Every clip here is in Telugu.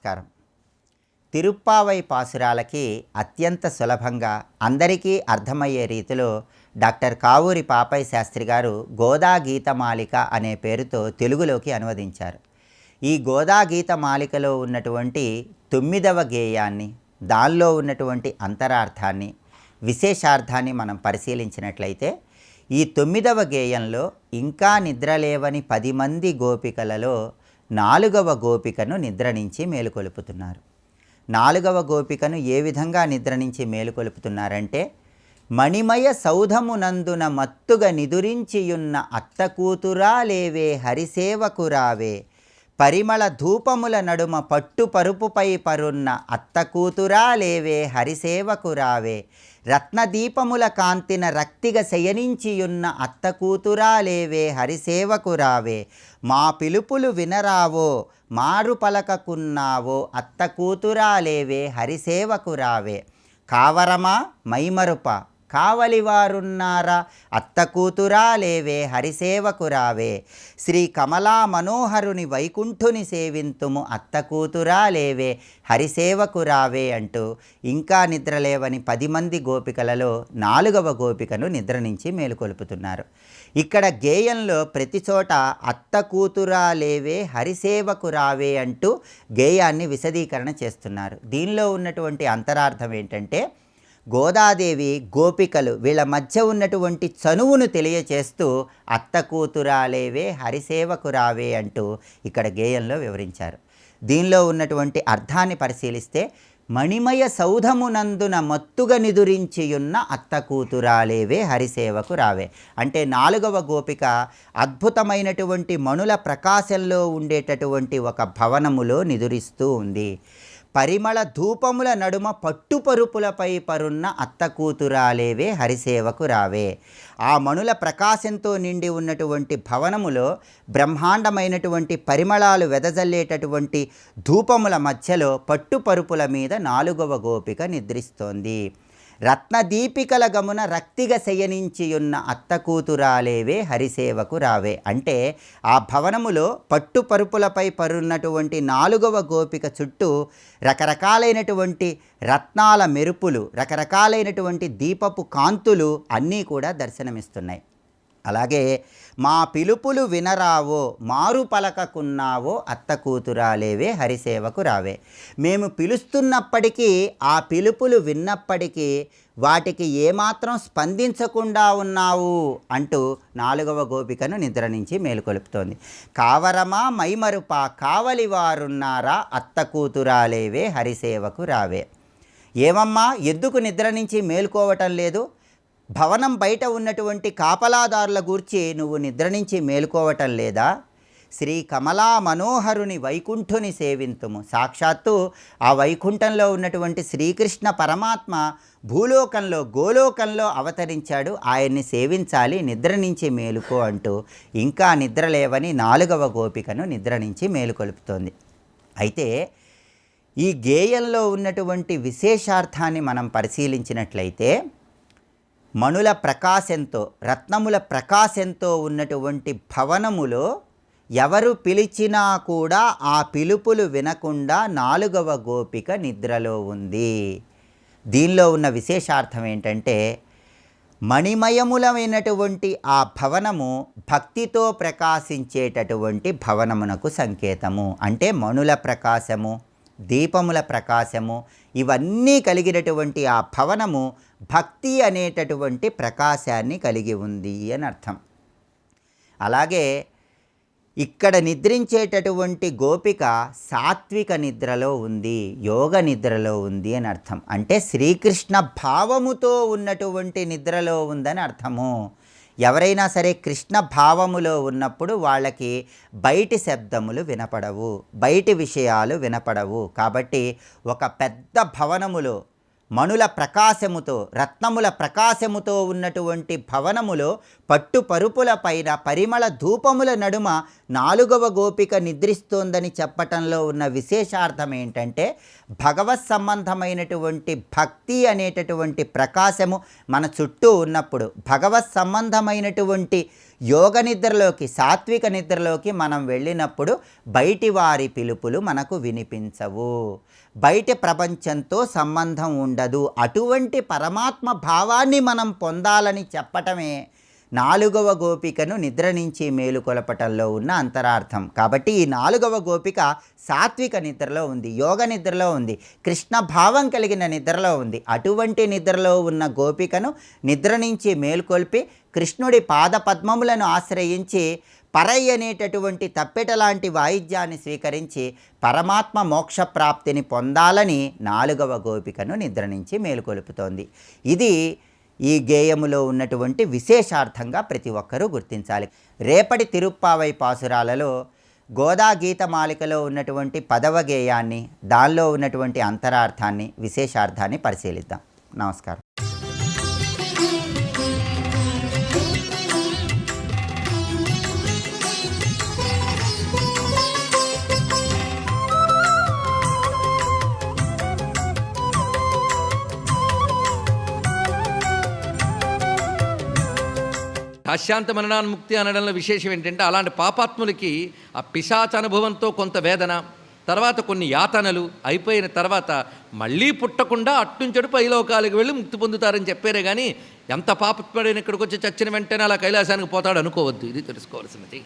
నమస్కారం. తిరుప్పావై పాసురాలకి అత్యంత సులభంగా అందరికీ అర్థమయ్యే రీతిలో డాక్టర్ కావూరి పాపయ్య శాస్త్రి గారు గోదా గీతమాలిక అనే పేరుతో తెలుగులోకి అనువదించారు. ఈ గోదా గీతమాలికలో ఉన్నటువంటి 9వ గేయాన్ని, దానిలో ఉన్నటువంటి అంతరార్థాన్ని, విశేషార్థాన్ని మనం పరిశీలించినట్లయితే ఈ 9వ గేయంలో ఇంకా నిద్రలేవని 10 మంది గోపికలలో 4వ గోపికను నిద్ర నుంచి మేలుకొలుపుతున్నారు. 4వ గోపికను ఏ విధంగా నిద్ర నుంచి మేలుకొలుపుతున్నారంటే, మణిమయ సౌధమునందున మత్తుగా నిదురించియున్న అత్తకూతురా లేవే హరిసేవకురావే, పరిమళ ధూపముల నడుమ పట్టు పరుపుపై పరున్న అత్తకూతురా లేవే హరిసేవకురావే, రత్నదీపముల కాంతిన రక్తిగ శయనించియున్న అత్తకూతురా లేవే హరిసేవకురావే, మా పిలుపులు వినరావో మారు పలకకున్నావో అత్తకూతురా లేవే హరిసేవకురావే, కావరమా మైమరుప కావలివారున్నారా అత్తకూతురా లేవే హరిసేవకురావే, శ్రీ కమలా మనోహరుని వైకుంఠుని సేవింతుము అత్తకూతురా లేవే హరిసేవకురావే అంటూ ఇంకా నిద్రలేవని 10 మంది గోపికలలో 4వ గోపికను నిద్ర నుంచి మేలుకొలుపుతున్నారు. ఇక్కడ గేయంలో ప్రతి చోట అత్తకూతురా లేవే హరిసేవకురావే అంటూ గేయాన్ని విశదీకరణ చేస్తున్నారు. దీనిలో ఉన్నటువంటి అంతరార్థం ఏంటంటే, గోదాదేవి గోపికలు వీళ్ళ మధ్య ఉన్నటువంటి చనువును తెలియచేస్తూ అత్తకూతురాలేవే హరిసేవకురావే అంటూ ఇక్కడ గేయంలో వివరించారు. దీనిలో ఉన్నటువంటి అర్థాన్ని పరిశీలిస్తే, మణిమయ సౌధమునందున మత్తుగా నిదురించియున్న అత్తకూతురాలేవే హరిసేవకురావే అంటే 4వ గోపిక అద్భుతమైనటువంటి మణుల ప్రకాశంలో ఉండేటటువంటి ఒక భవనములో నిదురిస్తూ ఉంది. పరిమళ ధూపముల నడుమ పట్టుపరుపులపై పరున్న అత్తకూతురాలేవే హరిసేవకురావే, ఆ మణుల ప్రకాశంతో నిండి ఉన్నటువంటి భవనములో బ్రహ్మాండమైనటువంటి పరిమళాలు వెదజల్లేటటువంటి ధూపముల మధ్యలో పట్టుపరుపుల మీద 4వ గోపిక నిద్రిస్తోంది. రత్నదీపికల గమున రక్తిగా శయనించియున్న అత్తకూతురాలేవే హరిసేవకురావే అంటే ఆ భవనములో పట్టుపరుపులపై పరున్నటువంటి 4వ గోపిక చుట్టూ రకరకాలైనటువంటి రత్నాల మెరుపులు, రకరకాలైనటువంటి దీపపు కాంతులు అన్నీ కూడా దర్శనమిస్తున్నాయి. అలాగే మా పిలుపులు వినరావో మారు పలకకున్నావో అత్తకూతురాలేవే హరిసేవకురావే, మేము పిలుస్తున్నప్పటికీ ఆ పిలుపులు విన్నప్పటికీ వాటికి ఏమాత్రం స్పందించకుండా ఉన్నావు అంటూ 4వ గోపికను నిద్ర నుంచి మేలుకొలుపుతోంది. కావరమా మైమరుప కావలివారున్నారా అత్తకూతురాలేవే హరిసేవకురావే, ఏమమ్మా ఎందుకు నిద్ర నుంచి మేలుకోవటం లేదు? భవనం బయట ఉన్నటువంటి కాపలాదారుల గూర్చి నువ్వు నిద్ర నుంచి మేలుకోవటం లేదా? శ్రీ కమలా మనోహరుని వైకుంఠుని సేవింతుము, సాక్షాత్తు ఆ వైకుంఠంలో ఉన్నటువంటి శ్రీకృష్ణ పరమాత్మ భూలోకంలో గోలోకంలో అవతరించాడు, ఆయన్ని సేవించాలి, నిద్ర నుంచి మేలుకో అంటూ ఇంకా నిద్రలేవని 4వ గోపికను నిద్ర నుంచి మేలుకొలుపుతోంది. అయితే ఈ గేయంలో ఉన్నటువంటి విశేషార్థాన్ని మనం పరిశీలించినట్లయితే, మణుల ప్రకాశంతో రత్నముల ప్రకాశంతో ఉన్నటువంటి భవనములో ఎవరు పిలిచినా కూడా ఆ పిలుపులు వినకుండా 4వ గోపిక నిద్రలో ఉంది. దీనిలో ఉన్న విశేషార్థం ఏంటంటే, మణిమయములమైనటువంటి ఆ భవనము భక్తితో ప్రకాశించేటటువంటి భవనమునకు సంకేతము. అంటే మణుల ప్రకాశము, దీపముల ప్రకాశము ఇవన్నీ కలిగినటువంటి ఆ భవనము భక్తి అనేటటువంటి ప్రకాశాన్ని కలిగి ఉంది అని అర్థం. అలాగే ఇక్కడ నిద్రించేటటువంటి గోపిక సాత్విక నిద్రలో ఉంది, యోగ నిద్రలో ఉంది అని అర్థం. అంటే శ్రీకృష్ణ భావముతో ఉన్నటువంటి నిద్రలో ఉందని అర్థము. ఎవరైనా సరే కృష్ణ భావములో ఉన్నప్పుడు వాళ్ళకి బయటి శబ్దములు వినపడవు, బయటి విషయాలు వినపడవు. కాబట్టి ఒక పెద్ద భవనములో మణుల ప్రకాశముతో రత్నముల ప్రకాశముతో ఉన్నటువంటి భవనములో పట్టు పరుపుల పైన పరిమళ ధూపముల నడుమ 4వ గోపిక నిద్రిస్తోందని చెప్పటంలో ఉన్న విశేషార్థం ఏంటంటే, భగవత్ సంబంధమైనటువంటి భక్తి అనేటటువంటి ప్రకాశము మన చుట్టూ ఉన్నప్పుడు, భగవత్ సంబంధమైనటువంటి యోగ నిద్రలోకి, సాత్విక నిద్రలోకి మనం వెళ్ళినప్పుడు బయటి వారి పిలుపులు మనకు వినిపించవు, బయటి ప్రపంచంతో సంబంధం ఉండదు. అటువంటి పరమాత్మ భావాన్ని మనం పొందాలని చెప్పటమే 4వ గోపికను నిద్ర నుంచి మేలుకొలపటంలో ఉన్న అంతరార్థం. కాబట్టి ఈ 4వ గోపిక సాత్విక నిద్రలో ఉంది, యోగ నిద్రలో ఉంది, కృష్ణ భావం కలిగిన నిద్రలో ఉంది. అటువంటి నిద్రలో ఉన్న గోపికను నిద్ర నుంచి మేలుకొల్పి కృష్ణుడి పాద పద్మములను ఆశ్రయించి పరై అనేటటువంటి తప్పెట లాంటి వాయిద్యాన్ని స్వీకరించి పరమాత్మ మోక్షప్రాప్తిని పొందాలని 4వ గోపికను నిద్ర నుంచి మేలుకొలుపుతోంది. ఇది ఈ గేయములో ఉన్నటువంటి విశేషార్థంగా ప్రతి ఒక్కరూ గుర్తించాలి. రేపటి తిరుప్పావై పాసురాలలో గోదా గీతమాలికలో ఉన్నటువంటి 10వ గేయాన్ని, దానిలో ఉన్నటువంటి అంతరార్థాన్ని, విశేషార్థాన్ని పరిశీలిద్దాం. నమస్కారం. కాశ్యాంత మరణాన్ముక్తి అనడంలో విశేషం ఏంటంటే, అలాంటి పాపాత్ములకి ఆ పిశాచ అనుభవంతో కొంత వేదన, తర్వాత కొన్ని యాతనలు అయిపోయిన తర్వాత మళ్ళీ పుట్టకుండా అట్టుంచడు పైలోకాలకు వెళ్ళి ముక్తి పొందుతారని చెప్పారే కానీ ఎంత పాపపడిన ఇక్కడికి వచ్చి చచ్చిన వెంటనే అలా కైలాసానికి పోతాడు అనుకోవద్దు. ఇది తెలుసుకోవాల్సినది.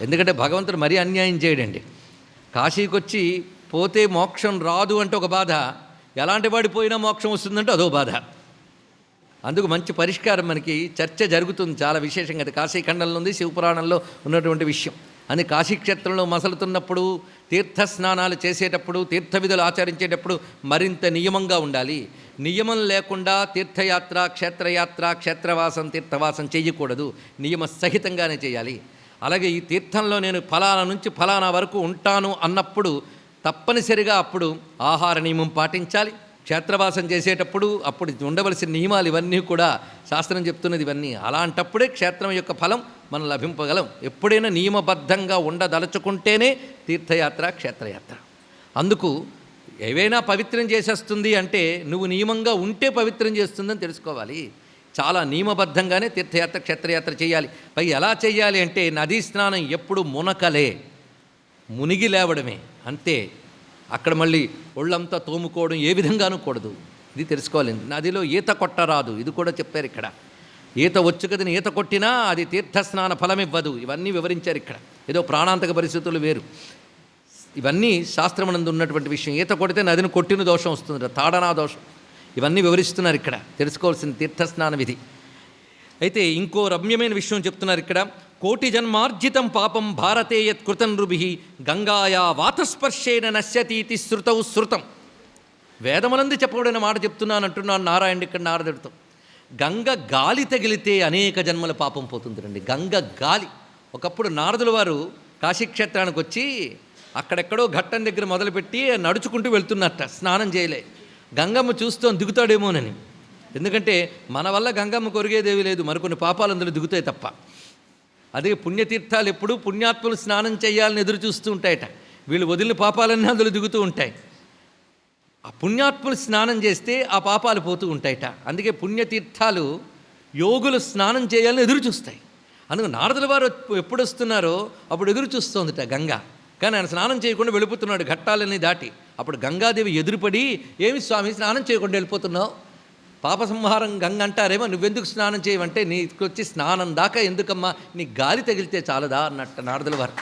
ఎందుకంటే భగవంతుడు మరీ అన్యాయం చేయడండి. కాశీకి వచ్చి పోతే మోక్షం రాదు అంటే ఒక బాధ, ఎలాంటి వాడి పోయినా మోక్షం వస్తుందంటే అదో బాధ. అందుకు మంచి పరిష్కారం మనకి చర్చ జరుగుతుంది చాలా విశేషంగా. అది కాశీఖండంలో ఉంది, శివపురాణంలో ఉన్నటువంటి విషయం. అని కాశీక్షేత్రంలో మసలుతున్నప్పుడు, తీర్థస్నానాలు చేసేటప్పుడు, తీర్థ విధులు ఆచరించేటప్పుడు మరింత నియమంగా ఉండాలి. నియమం లేకుండా తీర్థయాత్ర, క్షేత్రయాత్ర, క్షేత్రవాసం, తీర్థవాసం చేయకూడదు. నియమ సహితంగానే చేయాలి. అలాగే ఈ తీర్థంలో నేను ఫలానా నుంచి ఫలానా వరకు ఉంటాను అన్నప్పుడు తప్పనిసరిగా అప్పుడు ఆహార నియమం పాటించాలి. క్షేత్రవాసం చేసేటప్పుడు అప్పుడు ఉండవలసిన నియమాలు ఇవన్నీ కూడా శాస్త్రం చెప్తున్నది. ఇవన్నీ అలాంటప్పుడే క్షేత్రం యొక్క ఫలం మనం లభింపగలం. ఎప్పుడైనా నియమబద్ధంగా ఉండదలుచుకుంటేనే తీర్థయాత్ర, క్షేత్రయాత్ర. అందుకు ఏవైనా పవిత్రం చేసేస్తుంది అంటే నువ్వు నియమంగా ఉంటే పవిత్రం చేస్తుందని తెలుసుకోవాలి. చాలా నియమబద్ధంగానే తీర్థయాత్ర, క్షేత్రయాత్ర చేయాలి. పై ఎలా చేయాలి అంటే నదీ స్నానం ఎప్పుడు మునకలే, మునిగి లేవడమే అంతే. అక్కడ మళ్ళీ ఒళ్ళంతా తోముకోవడం ఏ విధంగానూ కూడదు. ఇది తెలుసుకోవాలి. నదిలో ఈత కొట్టరాదు, ఇది కూడా చెప్పారు ఇక్కడ. ఈత వచ్చు కదని ఈత కొట్టినా అది తీర్థస్నాన ఫలం ఇవ్వదు. ఇవన్నీ వివరించారు ఇక్కడ. ఏదో ప్రాణాంతక పరిస్థితులు వేరు, ఇవన్నీ శాస్త్రమునందు ఉన్నటువంటి విషయం. ఈత కొడితే నదిని కొట్టిన దోషం వస్తుంది, తాడనా దోషం. ఇవన్నీ వివరిస్తున్నారు ఇక్కడ, తెలుసుకోవాల్సిన తీర్థస్నాన విధి. అయితే ఇంకో రమ్యమైన విషయం చెప్తున్నారు ఇక్కడ. కోటి జన్మార్జితం పాపం భారతే యత్ కృతం నృభిః గంగాయా వాతస్పర్శేన నశ్యతీతి శృతౌ శృతం. వేదములందు చెప్పబడిన మాట చెప్తున్నాను అంటున్నాను నారాయణుడు ఇక్కడ నారదుడితో. గంగ గాలి తగిలితే అనేక జన్మల పాపం పోతుందండి. గంగ గాలి. ఒకప్పుడు నారదుల వారు కాశీక్షేత్రానికి వచ్చి అక్కడెక్కడో ఘట్టం దగ్గర మొదలుపెట్టి నడుచుకుంటూ వెళ్తున్నట్ట, స్నానం చేయలే. గంగమ్మ చూస్తూ దిగుతాడేమోనని. ఎందుకంటే మన వల్ల గంగమ్మ కొరిగేదేవి లేదు, మరికొన్ని పాపాలు అందులో దిగుతాయి తప్ప. అదే పుణ్యతీర్థాలు ఎప్పుడూ పుణ్యాత్ములు స్నానం చేయాలని ఎదురు చూస్తూ ఉంటాయట. వీళ్ళు వదిలిన పాపాలన్నీ అందులో దిగుతూ ఉంటాయి. ఆ పుణ్యాత్ములు స్నానం చేస్తే ఆ పాపాలు పోతూ ఉంటాయట. అందుకే పుణ్యతీర్థాలు యోగులు స్నానం చేయాలని ఎదురు చూస్తాయి. అందుకు నారదుల వారు ఎప్పుడు వస్తున్నారో అప్పుడు ఎదురు చూస్తోందిట గంగ. కానీ ఆయన స్నానం చేయకుండా వెళ్ళిపోతున్నాడు ఘట్టాలన్నీ దాటి. అప్పుడు గంగాదేవి ఎదురుపడి, ఏమి స్వామి స్నానం చేయకుండా వెళ్ళిపోతున్నావు, పాప సంహారం గంగ అంటారేమో, నువ్వెందుకు స్నానం చేయమంటే నీకొచ్చి స్నానం దాకా ఎందుకమ్మా, నీ గాలి తగిలితే చాలదా అన్నట్టు నారదుల వారు.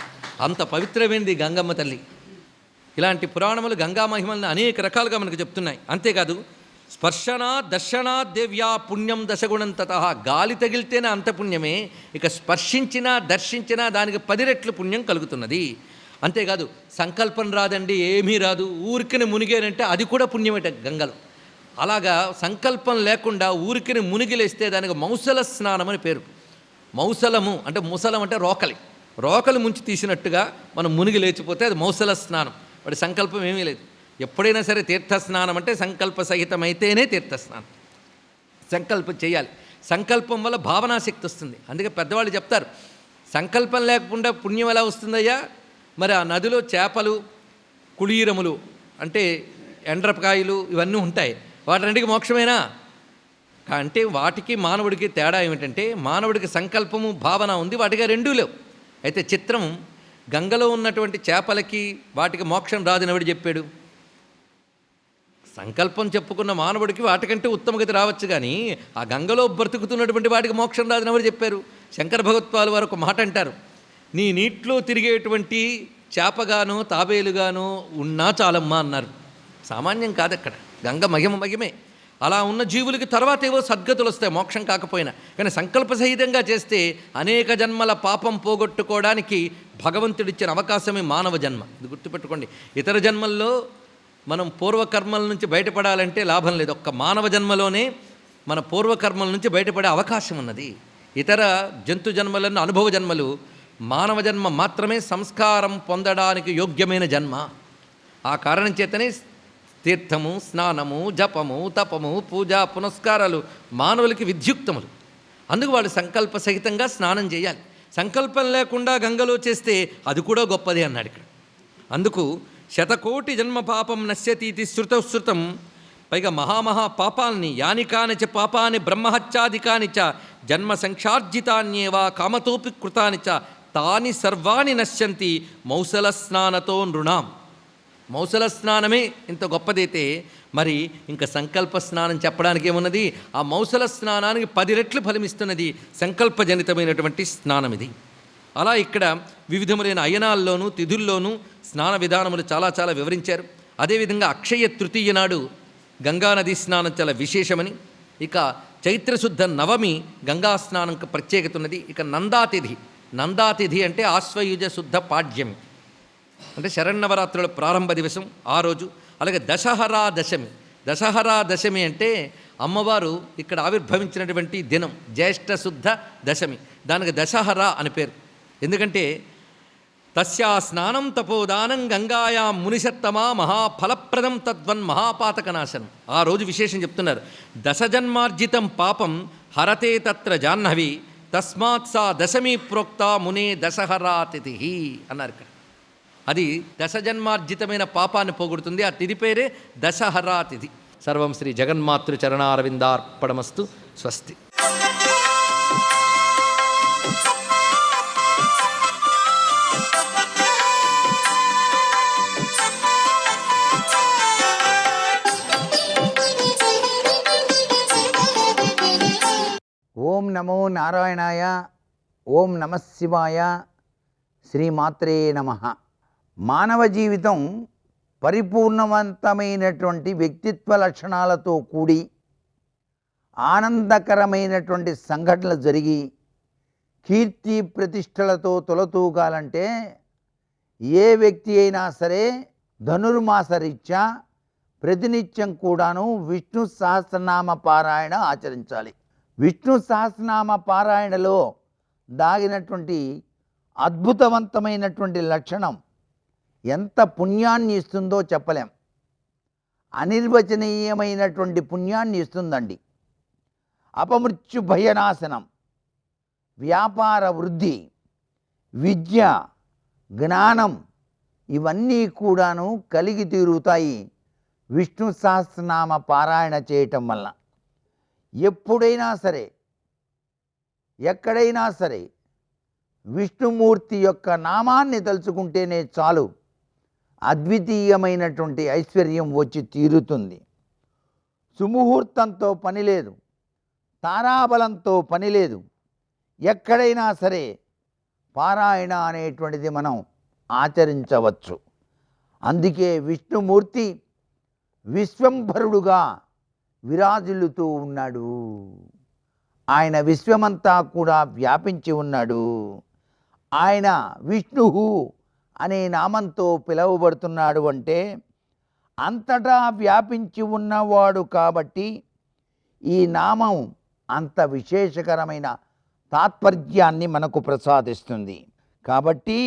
అంత పవిత్రమైనది గంగమ్మ తల్లి. ఇలాంటి పురాణములు గంగా మహిమలను అనేక రకాలుగా మనకు చెప్తున్నాయి. అంతేకాదు స్పర్శనా దర్శనా దేవ్యా పుణ్యం దశగుణం తతః. గాలి తగిలితేనే అంత పుణ్యమే, ఇక స్పర్శించినా దర్శించినా దానికి 10 రెట్లు పుణ్యం కలుగుతున్నది. అంతేకాదు సంకల్పం రాదండి, ఏమీ రాదు, ఊరికిని మునిగేనంటే అది కూడా పుణ్యమేట గంగలో. అలాగా సంకల్పం లేకుండా ఊరికిని మునిగిలేస్తే దానికి మౌసల స్నానం అని పేరు. మౌసలము అంటే ముసలం అంటే రోకలి, రోకలి ముంచి తీసినట్టుగా మనం మునిగి లేచిపోతే అది మౌసల స్నానం. వాడి సంకల్పం ఏమీ లేదు. ఎప్పుడైనా సరే తీర్థస్నానం అంటే సంకల్ప సహితమైతేనే తీర్థస్నానం. సంకల్పం చేయాలి. సంకల్పం వల్ల భావనాశక్తి వస్తుంది. అందుకే పెద్దవాళ్ళు చెప్తారు, సంకల్పం లేకుండా పుణ్యం ఎలా వస్తుందయ్యా? మరి ఆ నదిలో చేపలు, కుళీరములు అంటే ఎండ్రపకాయలు ఇవన్నీ ఉంటాయి, వాటిన్నింటికి మోక్షమేనా? అంటే వాటికి మానవుడికి తేడా ఏమిటంటే మానవుడికి సంకల్పము భావన ఉంది, వాటికి రెండూ లేవు. అయితే చిత్రం, గంగలో ఉన్నటువంటి చేపలకి వాటికి మోక్షం రాదని ఎవడు చెప్పాడు? సంకల్పం చెప్పుకున్న మానవుడికి వాటికంటే ఉత్తమగతి రావచ్చు, కానీ ఆ గంగలో బ్రతుకుతున్నటువంటి వాటికి మోక్షం రాదని ఎవరు చెప్పారు? శంకర భగవత్పాలు వారు ఒక మాట అంటారు, నీ నీటిలో తిరిగేటువంటి చేపగానో తాబేలుగానో ఉన్నా చాలమ్మా అన్నారు. సామాన్యం కాదు అక్కడ, గంగ మహిమే. అలా ఉన్న జీవులకి తర్వాత ఏవో సద్గతులు వస్తాయి, మోక్షం కాకపోయినా. కానీ సంకల్ప సహితంగా చేస్తే అనేక జన్మల పాపం పోగొట్టుకోవడానికి భగవంతుడిచ్చిన అవకాశమే మానవ జన్మ. ఇది గుర్తుపెట్టుకోండి. ఇతర జన్మల్లో మనం పూర్వకర్మల నుంచి బయటపడాలంటే లాభం లేదు. ఒక్క మానవ జన్మలోనే మన పూర్వకర్మల నుంచి బయటపడే అవకాశం ఉన్నది. ఇతర జంతు జన్మలను అనుభవ జన్మలు, మానవ జన్మ మాత్రమే సంస్కారం పొందడానికి యోగ్యమైన జన్మ. ఆ కారణం చేతనే తీర్థము, స్నానము, జపము, తపము, పూజ, పునస్కారాలు మానవులకి విద్యుక్తములు. అందుకు వాళ్ళు సంకల్ప సహితంగా స్నానం చేయాలి. సంకల్పం లేకుండా గంగలో చేస్తే అది కూడా గొప్పదే అన్నాడు ఇక్కడ. అందుకు శతకోటి జన్మ పాపం నశ్యతీతి శృతం. పైగా మహామహా పాపాల్ని, యానికానిచ పాపాని బ్రహ్మహత్యాదికాని చ జన్మ సంక్షార్జితాన్యేవా కామతోపి కృతాని చ తాని సర్వాణి నశ్యంతి మౌసల స్నానతో నృణాం. మౌసల స్నానమే ఇంత గొప్పదైతే మరి ఇంకా సంకల్ప స్నానం చెప్పడానికి ఏమున్నది? ఆ మౌసల స్నానానికి 10 రెట్లు ఫలమిస్తున్నది సంకల్పజనితమైనటువంటి స్నానం ఇది. అలా ఇక్కడ వివిధములైన అయనాల్లోనూ తిథుల్లోనూ స్నాన విధానములు చాలా చాలా వివరించారు. అదేవిధంగా అక్షయ తృతీయ నాడు గంగానది స్నానం చాలా విశేషమని, ఇక చైత్రశుద్ధ నవమి గంగా స్నానంకి ప్రత్యేకత ఉన్నది. ఇక నందాతిథి అంటే ఆశ్వయుజ శుద్ధ పాడ్యమి, అంటే శరన్నవరాత్రుల ప్రారంభ దివసం ఆ రోజు. అలాగే దశహరా దశమి అంటే అమ్మవారు ఇక్కడ ఆవిర్భవించినటువంటి దినం, జ్యేష్ఠ శుద్ధ దశమి. దానికి దశహరా అని పేరు. ఎందుకంటే తస్యా స్నానం తపోదానం గంగాయా మునిషత్తమా మహాఫలప్రదం తద్వన్ మహాపాతకనాశనం. ఆ రోజు విశేషం చెప్తున్నారు. దశజన్మార్జితం పాపం హరతే తత్ర జాహ్నవి తస్మాత్ సా దశమి ప్రోక్త మునే దశహరాతిథి అన్నారు ఇక్కడ. అది దశజన్మార్జితమైన పాపాన్ని పోగొడుతుంది. ఆ తిథి పేరే దశహరా తిథి. సర్వం శ్రీ జగన్మాతృ చరణారవిందార్పణమస్తు. స్వస్తి. ఓం నమో నారాయణాయ. ఓం నమః శివాయ. శ్రీమాత్రే నమః. మానవ జీవితం పరిపూర్ణవంతమైనటువంటి వ్యక్తిత్వ లక్షణాలతో కూడి ఆనందకరమైనటువంటి సంఘటనలు జరిగి కీర్తి ప్రతిష్టలతో తొలతూగాలంటే ఏ వ్యక్తి అయినా సరే ధనుర్మాస రీత్యా ప్రతినిత్యం కూడాను విష్ణు సహస్రనామ పారాయణ ఆచరించాలి. విష్ణు సహస్రనామ పారాయణలో దాగినటువంటి అద్భుతవంతమైనటువంటి లక్షణం ఎంత పుణ్యాన్ని ఇస్తుందో చెప్పలేం. అనిర్వచనీయమైనటువంటి పుణ్యాన్ని ఇస్తుందండి. అపమృత్యు భయనాశనం, వ్యాపార వృద్ధి, విద్య, జ్ఞానం ఇవన్నీ కూడాను కలిగి తీరుతాయి విష్ణు సహస్రనామ పారాయణ చేయటం వల్ల. ఎప్పుడైనా సరే ఎక్కడైనా సరే విష్ణుమూర్తి యొక్క నామాన్ని తలుచుకుంటేనే చాలు, అద్వితీయమైనటువంటి ఐశ్వర్యం వచ్చి తీరుతుంది. సుముహూర్తంతో పని లేదు, తారాబలంతో పని లేదు. ఎక్కడైనా సరే పారాయణ అనేటువంటిది మనం ఆచరించవచ్చు. అందుకే విష్ణుమూర్తి విశ్వంభరుడుగా విరాజిల్లుతూ ఉన్నాడు. ఆయన విశ్వమంతా కూడా వ్యాపించి ఉన్నాడు. ఆయన విష్ణువు అనే నామంతో పిలువబడుతున్నాడు. అంటే అంతటా వ్యాపించి ఉన్నవాడు కాబట్టి ఈ నామం అంత విశేషకరమైన తాత్పర్యాన్ని మనకు ప్రసాదిస్తుంది. కాబట్టి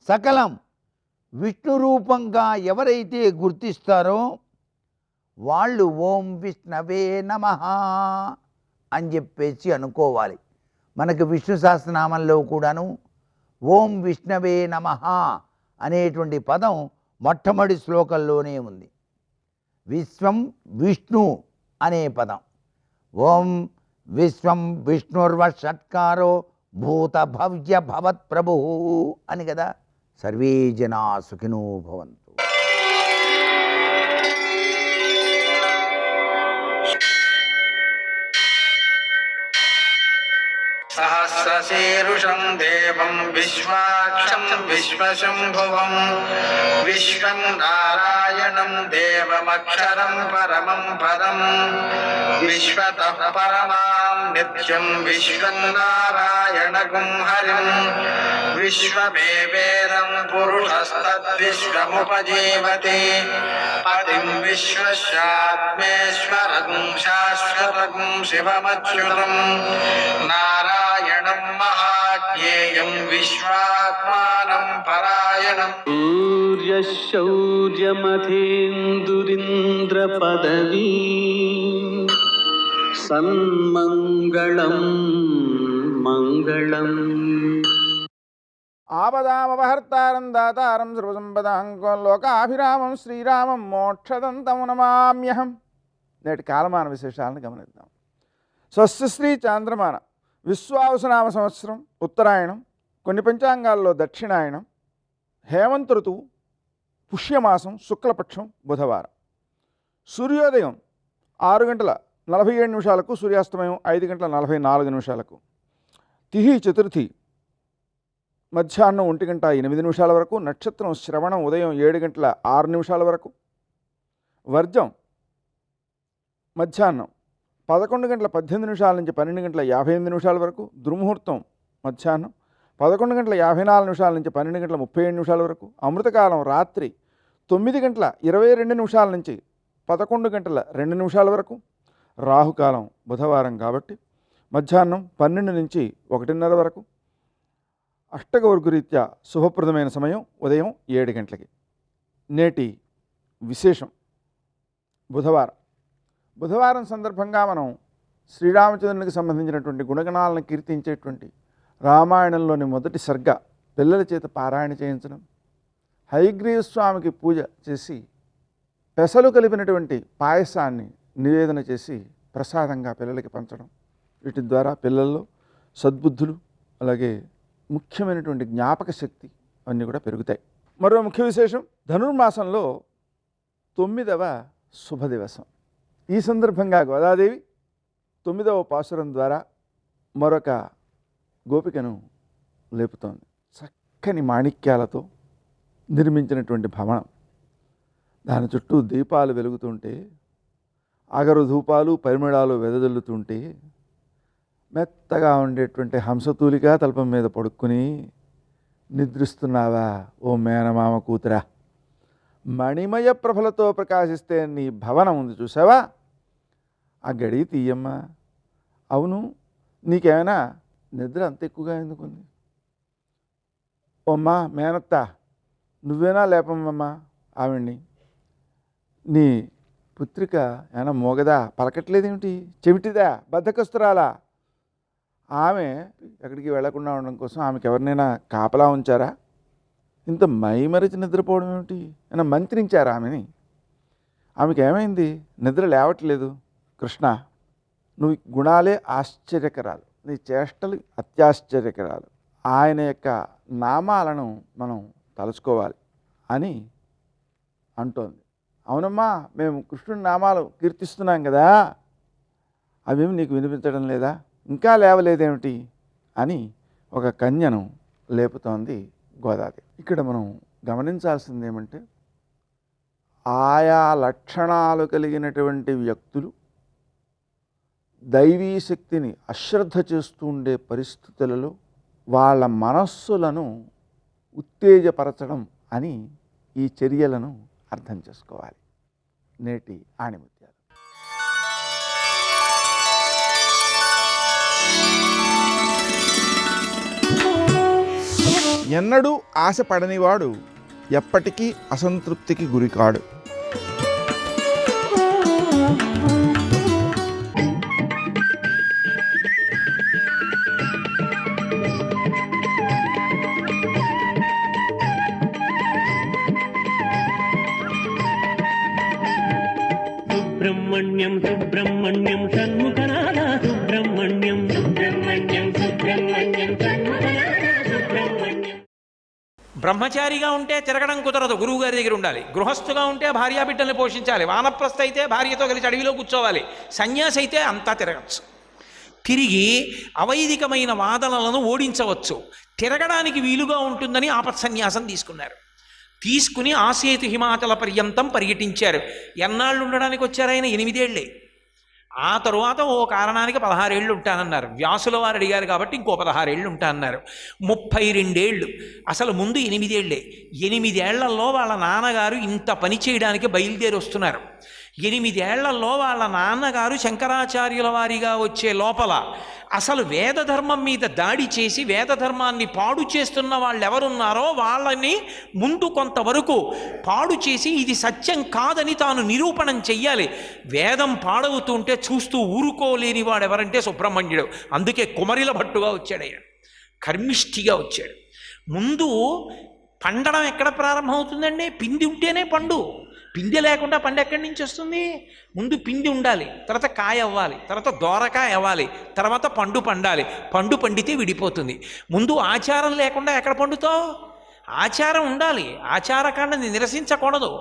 సకలం విష్ణు రూపంగా ఎవరైతే గుర్తిస్తారో వాళ్ళు ఓం విష్ణవే నమః అని చెప్పేసి అనుకోవాలి. మనకు విష్ణు సహస్రనామంలో కూడాను ఓం విష్ణవే నమః అనేటువంటి పదం మొట్టమొదటి శ్లోకంలోనే ఉంది. విశ్వం విష్ణు అనే పదం ఓం విశ్వం విష్ణుర్వషట్కారో భూత భవ్య భవత్ ప్రభు అని కదా. సర్వే జనా సుఖినో భవంతు. सहस्रशीर्षं देवं विश्वाक्षं विश्वशम्भुवं विश्वं नारायणं देवमक्षरं परमं पदं विश्वतः परमां नित्यं विश्वं नारायणगुं हरिं विश्वमेवेदं पुरुषस्तद्विश्वमुपजीवति पतिं विश्वस्यात्मेश्वरगुं शाश्वतगुं शिवमच्युतं नारायणं महाज्ञेयं विश्वात्मानं परायणम् सूर्यशौर्यमथेन्दुरिन्द्रपदवी सन्मङ्गलं मङ्गलम् ఆపదామపహర్తారం దాతారం సర్వసంపదాంకం లోకాభిరామం శ్రీరామం మోక్షదంతం నమామ్యహం. నేటి కాలమాన విశేషాలను గమనిద్దాం. స్వస్తి శ్రీ చాంద్రమాన విశ్వావసునామ సంవత్సరం ఉత్తరాయణం, కొన్ని పంచాంగాల్లో దక్షిణాయనం, హేమంత ఋతువు, పుష్యమాసం, శుక్లపక్షం, బుధవారం. సూర్యోదయం 6:47 సూర్యాస్తమయం 5:44 తిథి చతుర్థి మధ్యాహ్నం 1:08 వరకు, నక్షత్రం శ్రవణం ఉదయం 7:06 వరకు, వర్జం మధ్యాహ్నం 11:18 నుంచి 12:58 వరకు, దుర్ముహూర్తం మధ్యాహ్నం 11:54 నుంచి 12:37 వరకు, అమృతకాలం రాత్రి 9:22 నుంచి 11:02 వరకు, రాహుకాలం బుధవారం కాబట్టి మధ్యాహ్నం 12 నుంచి 1:30 వరకు, అష్టగౌర్గురీత్యా శుభప్రదమైన సమయం ఉదయం 7 గంటలకి. నేటి విశేషం బుధవారం సందర్భంగా మనం శ్రీరామచంద్రునికి సంబంధించినటువంటి గుణగణాలను కీర్తించేటువంటి రామాయణంలోని మొదటి సర్గ పిల్లల చేత పారాయణ చేయించడం, హయగ్రీవ స్వామికి పూజ చేసి పెసలు కలిపినటువంటి పాయసాన్ని నివేదన చేసి ప్రసాదంగా పిల్లలకి పంచడం, వీటి ద్వారా పిల్లల్లో సద్బుద్ధులు అలాగే ముఖ్యమైనటువంటి జ్ఞాపక శక్తి అన్నీ కూడా పెరుగుతాయి. మరో ముఖ్య విశేషం ధనుర్మాసంలో 9వ శుభదివసం. ఈ సందర్భంగా గోదాదేవి 9వ పాసురం ద్వారా మరొక గోపికను లేపుతోంది. చక్కని మాణిక్యాలతో నిర్మించినటువంటి భవనం, దాని చుట్టూ దీపాలు వెలుగుతుంటే, అగరు ధూపాలు పరిమళాలు వెదజల్లుతుంటే, మెత్తగా ఉండేటువంటి హంసతూలికా తల్పం మీద పడుక్కుని నిద్రిస్తున్నావా ఓ మేనమామ కూతురా? మణిమయ ప్రభలతో ప్రకాశిస్తే నీ భవనం ఉంది చూసావా, ఆ గడి తీయమ్మా. అవును, నీకేమైనా నిద్ర అంత ఎక్కువగా ఎందుకుంది? ఓమ్మా మేనత్త, నువ్వేనా లేపమ్మమ్మా ఆవిడ్ని. నీ పుత్రిక ఏమైనా మోగదా, పలకట్లేదేమిటి, చెవిటిదా, బద్ధకస్తురాలా? ఆమె ఎక్కడికి వెళ్లకుండా ఉండడం కోసం ఆమెకి ఎవరినైనా కాపలా ఉంచారా? ఇంత మైమరిచి నిద్రపోవడం ఏమిటి? అయినా మంత్రించారా ఆమెని? ఆమెకి ఏమైంది, నిద్ర లేవట్లేదు? కృష్ణ, నువ్వు గుణాలే ఆశ్చర్యకరాలు, నీ చేష్టలు అత్యాశ్చర్యకరాలు. ఆయన యొక్క నామాలను మనం తలుచుకోవాలి అని అంటోంది. అవునమ్మా, మేము కృష్ణుడి నామాలు కీర్తిస్తున్నాం కదా, అవేమి నీకు వినిపించడం లేదా? ఇంకా లేవలేదేమిటి అని ఒక కన్యను లేపుతోంది గోదాదేవి. ఇక్కడ మనం గమనించాల్సింది ఏమంటే, ఆయా లక్షణాలు కలిగినటువంటి వ్యక్తులు దైవీ శక్తిని అశ్రద్ధ చేస్తూ ఉండే పరిస్థితులలో వాళ్ళ మనస్సులను ఉత్తేజపరచడం అని ఈ చర్యలను అర్థం చేసుకోవాలి. నేటి ఆణిముత్యాలు. ఎన్నడూ ఆశపడనివాడు ఎప్పటికీ అసంతృప్తికి గురికాడు. సుబ్రహ్మణ్యం సుబ్రహ్మణ్యం షణ్ముఖనాథ సుబ్రహ్మణ్యం సుబ్రహ్మణ్యం సుబ్రహ్మణ్యం షణ్ముఖనాథ సుబ్రహ్మణ్యం. బ్రహ్మచారిగా ఉంటే తిరగడం కుదరదు, గురువుగారి దగ్గర ఉండాలి. గృహస్థుగా ఉంటే భార్యాబిడ్డల్ని పోషించాలి. వానప్రస్థ అయితే భార్యతో కలిసి అడవిలో కూర్చోవాలి. సన్యాసి అయితే అంతా తిరగచ్చు. తిరిగి అవైదికమైన వాదనలను ఓడించవచ్చు. తిరగడానికి వీలుగా ఉంటుందని ఆపత్సన్యాసం తీసుకున్నారు. తీసుకుని ఆసేతు హిమాచల పర్యంతం పర్యటించారు. ఎన్నాళ్ళు ఉండడానికి వచ్చారు ఆయన? 8 ఏళ్లే. ఆ తరువాత ఓ కారణానికి 16 ఏళ్ళు ఉంటానన్నారు. వ్యాసుల వారు అడిగారు కాబట్టి ఇంకో 16 ఏళ్ళు ఉంటానన్నారు. 32 ఏళ్ళు. అసలు ముందు 8 ఏళ్లే. 8 ఏళ్లలో వాళ్ళ నాన్నగారు ఇంత పని చేయడానికి బయలుదేరి వస్తున్నారు. 8 ఏళ్లలో వాళ్ళ నాన్నగారు శంకరాచార్యుల వారిగా వచ్చే లోపల అసలు వేదధర్మం మీద దాడి చేసి వేదధర్మాన్ని పాడు చేస్తున్న వాళ్ళు ఎవరున్నారో వాళ్ళని ముందు కొంతవరకు పాడు చేసి ఇది సత్యం కాదని తాను నిరూపణం చెయ్యాలి. వేదం పాడవుతుంటే చూస్తూ ఊరుకోలేని వాడు ఎవరంటే సుబ్రహ్మణ్యుడు. అందుకే కుమరిల భట్టుగా వచ్చాడు ఆయన, కర్మిష్ఠిగా వచ్చాడు. ముందు పండడం ఎక్కడ ప్రారంభమవుతుందండి? పిండి ఉంటేనే పండు. పిండి లేకుండా పండు ఎక్కడి నుంచి వస్తుంది? ముందు పిండి ఉండాలి, తర్వాత కాయ అవ్వాలి, తర్వాత దోరకాయ అవ్వాలి, తర్వాత పండు పండాలి. పండు పండితే విడిపోతుంది. ముందు ఆచారం లేకుండా ఎక్కడ పండుతావు? ఆచారం ఉండాలి. ఆచారకాండని నిరసించకూడదు.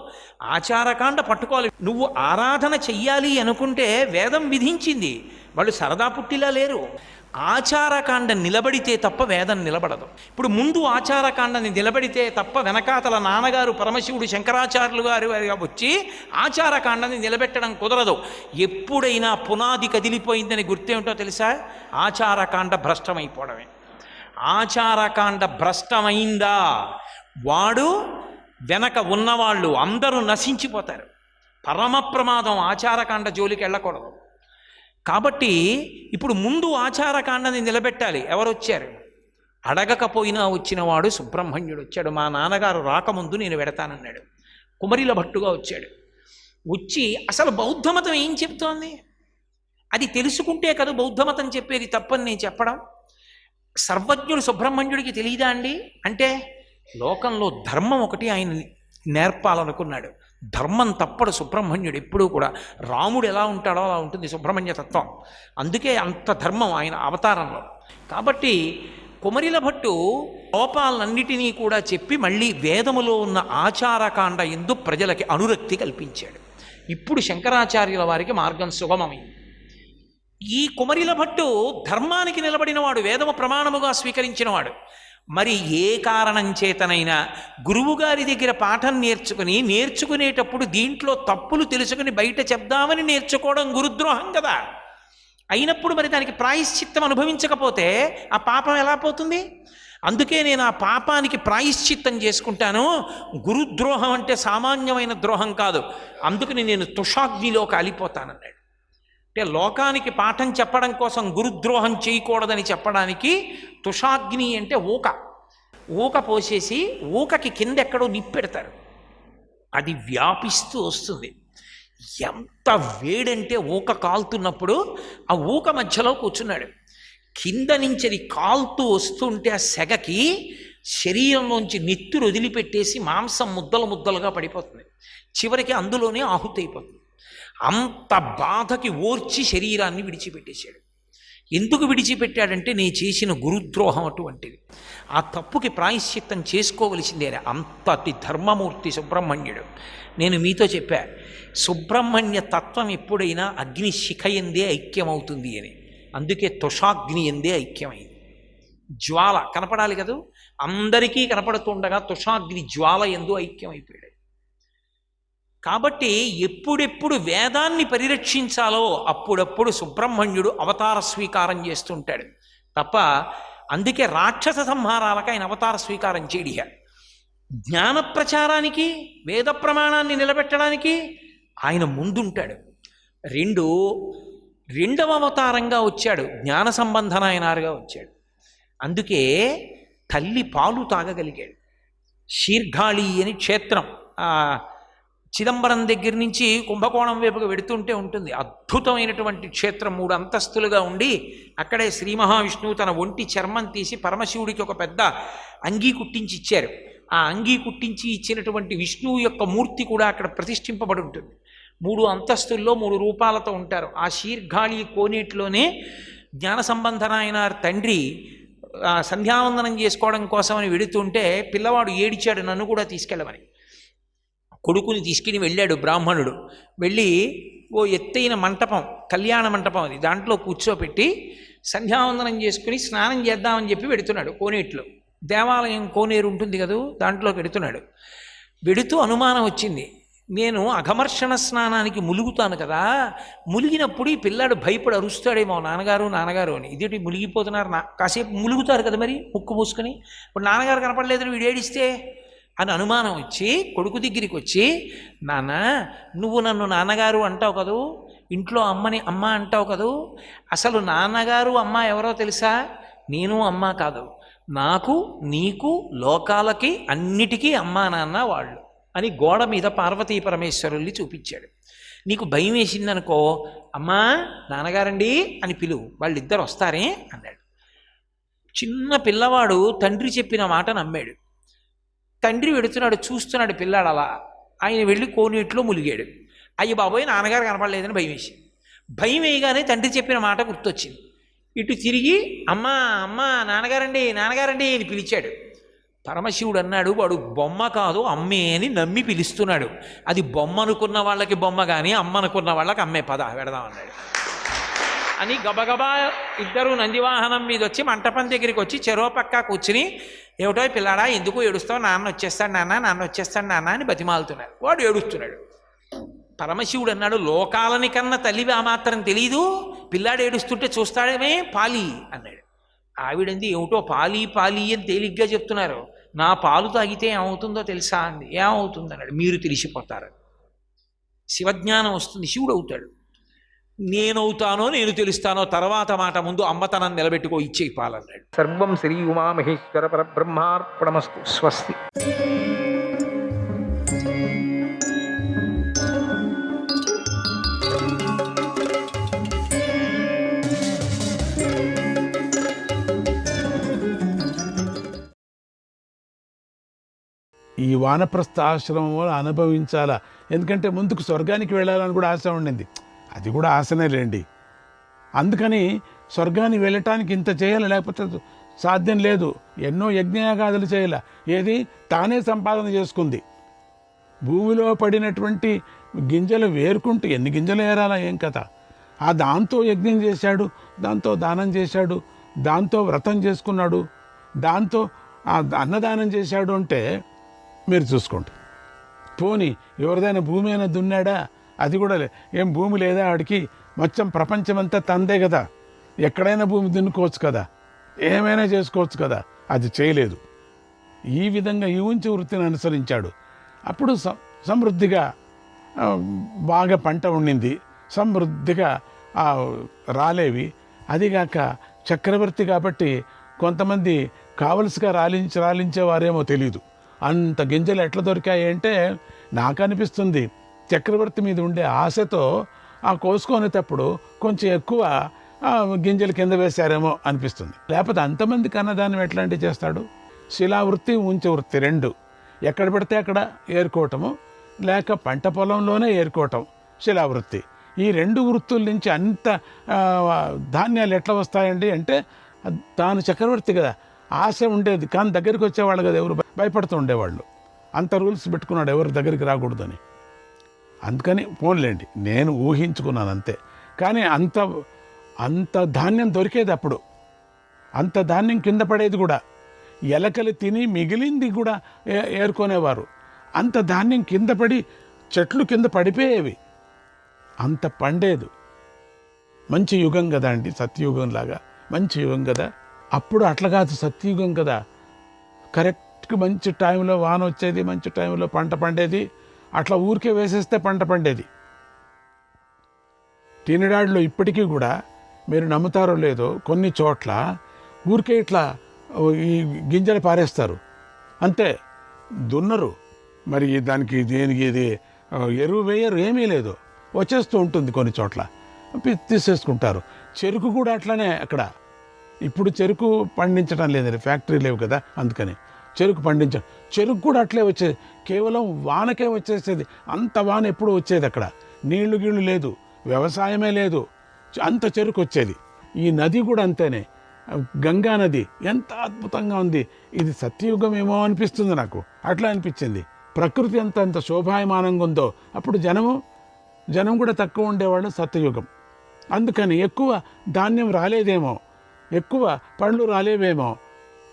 ఆచారకాండ పట్టుకోవాలి. నువ్వు ఆరాధన చెయ్యాలి అనుకుంటే వేదం విధించింది. వాళ్ళు సరదా పుట్టిలా లేరు. ఆచారకాండ నిలబడితే తప్ప వేదం నిలబడదు. ఇప్పుడు ముందు ఆచారకాండని నిలబడితే తప్ప వెనకాతల నాన్నగారు పరమశివుడు శంకరాచార్యులు గారు వచ్చి ఆచారకాండని నిలబెట్టడం కుదరదు. ఎప్పుడైనా పునాది కదిలిపోయిందని గుర్తేమిటో తెలుసా? ఆచారకాండ భ్రష్టమైపోవడమే. ఆచారకాండ భ్రష్టమైందా వాడు వెనక ఉన్నవాళ్ళు అందరూ నశించిపోతారు. పరమ ప్రమాదం. ఆచారకాండ జోలికి వెళ్ళకూడదు. కాబట్టి ఇప్పుడు ముందు ఆచారకాండని నిలబెట్టాలి. ఎవరు వచ్చారు? అడగకపోయినా వచ్చినవాడు సుబ్రహ్మణ్యుడు వచ్చాడు. మా నాన్నగారు రాకముందు నేను వెడతానన్నాడు. కుమరిల భట్టుగా వచ్చాడు. వచ్చి అసలు బౌద్ధమతం ఏం చెప్తోంది అది తెలుసుకుంటే కదా బౌద్ధమతం చెప్పేది. తప్పని నేను చెప్పడం. సర్వజ్ఞుడు సుబ్రహ్మణ్యుడికి తెలియదా అండి అంటే, లోకంలో ధర్మం ఒకటి ఆయన నేర్పాలనుకున్నాడు. ధర్మం తప్పడు సుబ్రహ్మణ్యుడు ఎప్పుడూ కూడా. రాముడు ఎలా ఉంటాడో అలా ఉంటుంది సుబ్రహ్మణ్య తత్వం. అందుకే అంత ధర్మం ఆయన అవతారంలో. కాబట్టి కుమరిల భట్టు లోపాలన్నిటినీ కూడా చెప్పి మళ్ళీ వేదములో ఉన్న ఆచారకాండ ఎందు ప్రజలకి అనురక్తి కల్పించాడు. ఇప్పుడు శంకరాచార్యుల వారికి మార్గం సుగమమైంది. ఈ కుమరిల భట్టు ధర్మానికి నిలబడినవాడు, వేదము ప్రమాణముగా స్వీకరించినవాడు. మరి ఏ కారణం చేతనైనా గురువుగారి దగ్గర పాఠం నేర్చుకునేటప్పుడు దీంట్లో తప్పులు తెలుసుకుని బయట చెప్దామని నేర్చుకోవడం గురుద్రోహం కదా. అయినప్పుడు మరి దానికి ప్రాయశ్చిత్తం అనుభవించకపోతే ఆ పాపం ఎలా పోతుంది? అందుకే నేను ఆ పాపానికి ప్రాయశ్చిత్తం చేసుకుంటాను. గురుద్రోహం అంటే సామాన్యమైన ద్రోహం కాదు. అందుకని నేను తుషాగ్నిలో కాలిపోతానన్నాడు. అంటే లోకానికి పాఠం చెప్పడం కోసం గురుద్రోహం చేయకూడదని చెప్పడానికి తుషాగ్ని అంటే ఊక పోసేసి ఊకకి కింద ఎక్కడో నిప్పెడతారు. అది వ్యాపిస్తూ వస్తుంది. ఎంత వేడంటే ఊక కాలుతున్నప్పుడు ఆ ఊక మధ్యలో కూర్చున్నాడు. కింద నుంచి అది కాలుతూ వస్తుంటే ఆ సెగకి శరీరంలోంచి నెత్తురు వదిలిపెట్టేసి మాంసం ముద్దలు ముద్దలుగా పడిపోతుంది. చివరికి అందులోనే ఆహుతైపోతుంది. అంత బాధకి ఓర్చి శరీరాన్ని విడిచిపెట్టేశాడు. ఎందుకు విడిచిపెట్టాడంటే నేను చేసిన గురుద్రోహం అటువంటిది. ఆ తప్పుకి ప్రాయశ్చిత్తం చేసుకోవలసిందే. అంతటి ధర్మమూర్తి సుబ్రహ్మణ్యుడు. నేను మీతో చెప్పా, సుబ్రహ్మణ్య తత్వం ఎప్పుడైనా అగ్ని శిఖ ఎందే ఐక్యమవుతుంది అని. అందుకే తుషాగ్ని ఎందే ఐక్యమైంది. జ్వాల కనపడాలి కదా, అందరికీ కనపడుతుండగా తుషాగ్ని జ్వాల ఎందు ఐక్యమైపోయాడు. కాబట్టి ఎప్పుడెప్పుడు వేదాన్ని పరిరక్షించాలో అప్పుడప్పుడు సుబ్రహ్మణ్యుడు అవతార స్వీకారం చేస్తుంటాడు తప్ప. అందుకే రాక్షస సంహారాలకు ఆయన అవతార స్వీకారం చేయడిగా. జ్ఞాన ప్రచారానికి వేద ప్రమాణాన్ని నిలబెట్టడానికి ఆయన ముందుంటాడు. రెండవ అవతారంగా వచ్చాడు, జ్ఞాన సంబంధనాయనారుగా వచ్చాడు. అందుకే తల్లి పాలు తాగగలిగాడు. శీర్ఘాళి అని క్షేత్రం చిదంబరం దగ్గర నుంచి కుంభకోణం వైపుగా వెడుతుంటే ఉంటుంది. అద్భుతమైనటువంటి క్షేత్రం, 3 అంతస్తులుగా ఉండి అక్కడే శ్రీ మహావిష్ణువు తన ఒంటి చర్మం తీసి పరమశివుడికి ఒక పెద్ద అంగీ కుట్టించి ఇచ్చారు. ఆ అంగీ కుట్టించి ఇచ్చినటువంటి విష్ణువు యొక్క మూర్తి కూడా అక్కడ ప్రతిష్ఠింపబడి ఉంటుంది. 3 అంతస్తుల్లో 3 రూపాలతో ఉంటారు. ఆ శీర్ఘాళి కోనేటిలోనే జ్ఞాన సంబంధనాయనార్ తండ్రి సంధ్యావందనం చేసుకోవడం కోసమని వెడుతుంటే పిల్లవాడు ఏడిచాడు, నన్ను కూడా తీసుకెళ్ళమని. కొడుకుని తీసుకుని వెళ్ళాడు బ్రాహ్మణుడు. వెళ్ళి ఓ ఎత్తైన మంటపం, కళ్యాణ మంటపం అది, దాంట్లో కూర్చోపెట్టి సంధ్యావందనం చేసుకుని స్నానం చేద్దామని చెప్పి వెడుతున్నాడు. కోనేటిలో దేవాలయం కోనేరు ఉంటుంది కదా, దాంట్లో పెడుతున్నాడు. వెడుతూ అనుమానం వచ్చింది, నేను అఘమర్షణ స్నానానికి ములుగుతాను కదా, ములిగినప్పుడు ఈ పిల్లాడు భయపడి అరుస్తాడేమో నాన్నగారు నాన్నగారు అని. ఇదేంటి ములిగిపోతున్నారు, కాసేపు ములుగుతారు కదా మరి ముక్కు మూసుకొని, ఇప్పుడు నాన్నగారు కనపడలేదు వీడు ఏడిస్తే అని అనుమానం వచ్చి కొడుకు దగ్గరికి వచ్చి, నాన్న నువ్వు నన్ను నాన్నగారు అంటావు కదూ, ఇంట్లో అమ్మని అమ్మ అంటావు కదూ, అసలు నాన్నగారు అమ్మ ఎవరో తెలుసా? నేను అమ్మ కాదు, నాకు నీకు లోకాలకి అన్నిటికీ అమ్మా నాన్న వాళ్ళు అని గోడ మీద పార్వతీ పరమేశ్వరుల్ని చూపించాడు. నీకు భయం వేసిందనుకో, అమ్మా నాన్నగారండి అని పిలువు, వాళ్ళిద్దరు వస్తారే అన్నాడు. చిన్న పిల్లవాడు తండ్రి చెప్పిన మాట నమ్మాడు. తండ్రి వెడుతున్నాడు, చూస్తున్నాడు పిల్లాడు అలా. ఆయన వెళ్ళి కోనేటిలో ములిగాడు. అయ్యి బాబోయ్ నాన్నగారు కనపడలేదని భయం వేసింది. భయం వేయగానే తండ్రి చెప్పిన మాట గుర్తొచ్చింది. ఇటు తిరిగి అమ్మా అమ్మ నాన్నగారండి నాన్నగారండి అని పిలిచాడు. పరమశివుడు అన్నాడు, వాడు బొమ్మ కాదు అమ్మే అని నమ్మి పిలుస్తున్నాడు. అది బొమ్మ అనుకున్న వాళ్ళకి బొమ్మ కానీ అమ్మ అనుకున్న వాళ్ళకి అమ్మే, పద వెడదాం అన్నాడు అని గబగబా ఇద్దరు నందివాహనం మీద వచ్చి మంటపం దగ్గరికి వచ్చి చెరో పక్క కూర్చుని, ఏమిటో పిల్లాడా ఎందుకు ఏడుస్తావు, నాన్న వచ్చేస్తాడు నాన్న వచ్చేస్తాడు నాన్న అని బతిమాలుతున్నాడు. వాడు ఏడుస్తున్నాడు. పరమశివుడు అన్నాడు, లోకాలని కన్నా తల్లివి ఆ మాత్రం తెలీదు, పిల్లాడు ఏడుస్తుంటే చూస్తాడేమే పాలి అన్నాడు. ఆవిడంది, ఏమిటో పాలి పాలి అని తేలిగ్గా చెప్తున్నారు, నా పాలు తాగితే ఏమవుతుందో తెలుసా అంది. ఏమవుతుంది అన్నాడు. మీరు తెలిసిపోతారు, శివజ్ఞానం వస్తుంది, శివుడు అవుతాడు. నేనవుతానో నేను తెలుస్తానో తర్వాత మాట, ముందు అమ్మతనం నిలబెట్టుకో, ఇచ్చేయి పాలన్నాడు. సర్వం శ్రీ ఉమామహేశ్వర పరబ్రహ్మార్పణమస్తు. స్వస్తి. ఈ వానప్రస్థ ఆశ్రమం అనుభవించాలా, ఎందుకంటే ముందుకు స్వర్గానికి వెళ్ళాలని కూడా ఆశ ఉండింది. అది కూడా ఆశనే లేండి. అందుకని స్వర్గానికి వెళ్ళటానికి ఇంత చేయాలి, లేకపోతే సాధ్యం లేదు. ఎన్నో యజ్ఞయాగాదులు చేయాల, ఏది తానే సంపాదన చేసుకుంది. భూమిలో పడినటువంటి గింజలు వేరుకుంటూ ఎన్ని గింజలు ఏరాలా ఏం కథ. ఆ దాంతో యజ్ఞం చేశాడు, దాంతో దానం చేశాడు, దాంతో వ్రతం చేసుకున్నాడు, దాంతో అన్నదానం చేశాడు. అంటే మీరు చూసుకోండి. పోనీ ఎవరిదైనా భూమి అయినా దున్నాడా? అది కూడా ఏం భూమి లేదా ఆడికి? మొత్తం ప్రపంచమంతా తందే కదా, ఎక్కడైనా భూమి దున్నుకోవచ్చు కదా, ఏమైనా చేసుకోవచ్చు కదా. అది చేయలేదు. ఈ విధంగా ఈ ఉంచి వృత్తిని అనుసరించాడు. అప్పుడు సమృద్ధిగా బాగా పంట ఉండింది, సమృద్ధిగా రాలేవి. అదిగాక చక్రవర్తి కాబట్టి కొంతమంది కావలసిగా రాలించేవారేమో తెలియదు. అంత గింజలు ఎట్లా దొరికాయి అంటే, నాకు అనిపిస్తుంది చక్రవర్తి మీద ఉండే ఆశతో కోసుకునేటప్పుడు కొంచెం ఎక్కువ గింజలు కింద వేశారేమో అనిపిస్తుంది. లేకపోతే అంతమందికి అన్నదానం ఎట్లాంటివి చేస్తాడు? శిలావృత్తి ఉంచే వృత్తి రెండు, ఎక్కడ పడితే అక్కడ ఏరుకోవటము, లేక పంట పొలంలోనే ఏరుకోవటం శిలావృత్తి. ఈ రెండు వృత్తుల నుంచి అంత ధాన్యాలు ఎట్లా వస్తాయండి అంటే, తాను చక్రవర్తి కదా, ఆశ ఉండేది కానీ దగ్గరికి వచ్చేవాళ్ళు కదా, ఎవరు భయపడుతూ ఉండేవాళ్ళు. అంత రూల్స్ పెట్టుకున్నాడు ఎవరి దగ్గరికి రాకూడదని. అందుకని పోన్లేండి, నేను ఊహించుకున్నాను అంతే. కానీ అంత ధాన్యం దొరికేది అప్పుడు, అంత ధాన్యం కింద పడేది కూడా, ఎలకలు తిని మిగిలింది కూడా ఏరుకునేవారు. అంత ధాన్యం కింద పడి చెట్లు కింద పడిపోయేవి, అంత పండేది. మంచి యుగం కదా అండి, సత్యయుగం లాగా మంచి యుగం కదా. అప్పుడు అట్లా కాదు, సత్యయుగం కదా, కరెక్ట్గా మంచి టైంలో వాన వచ్చేది, మంచి టైంలో పంట పండేది. అట్లా ఊరికే వేసేస్తే పంట పండేది. టినిడాడ్లో ఇప్పటికీ కూడా మీరు నమ్ముతారో లేదో కొన్ని చోట్ల ఊరికే ఇట్లా ఈ గింజలు పారేస్తారు అంతే, దున్నరు. మరి దానికి దేనికి ఇది ఎరువు వేయరు, ఏమీ లేదు, వచ్చేస్తూ ఉంటుంది. కొన్ని చోట్ల తీసేసుకుంటారు. చెరుకు కూడా అట్లనే అక్కడ. ఇప్పుడు చెరుకు పండించడం లేదండి, ఫ్యాక్టరీ లేవు కదా, అందుకని చెరుకు చెరుకు కూడా అట్లే వచ్చేది. కేవలం వానకే వచ్చేసేది, అంత వాన ఎప్పుడు వచ్చేది అక్కడ. నీళ్లు గీళ్ళు లేదు, వ్యవసాయమే లేదు, అంత చెరుకు వచ్చేది. ఈ నది కూడా అంతేనే, గంగా నది ఎంత అద్భుతంగా ఉంది. ఇది సత్యయుగమేమో అనిపిస్తుంది నాకు, అట్లా అనిపించింది. ప్రకృతి అంత శోభాయమానంగా ఉందో అప్పుడు జనం కూడా తక్కువ ఉండేవాళ్ళు. సత్యయుగం. అందుకని ఎక్కువ ధాన్యం రాలేదేమో, ఎక్కువ పండ్లు రాలేవేమో.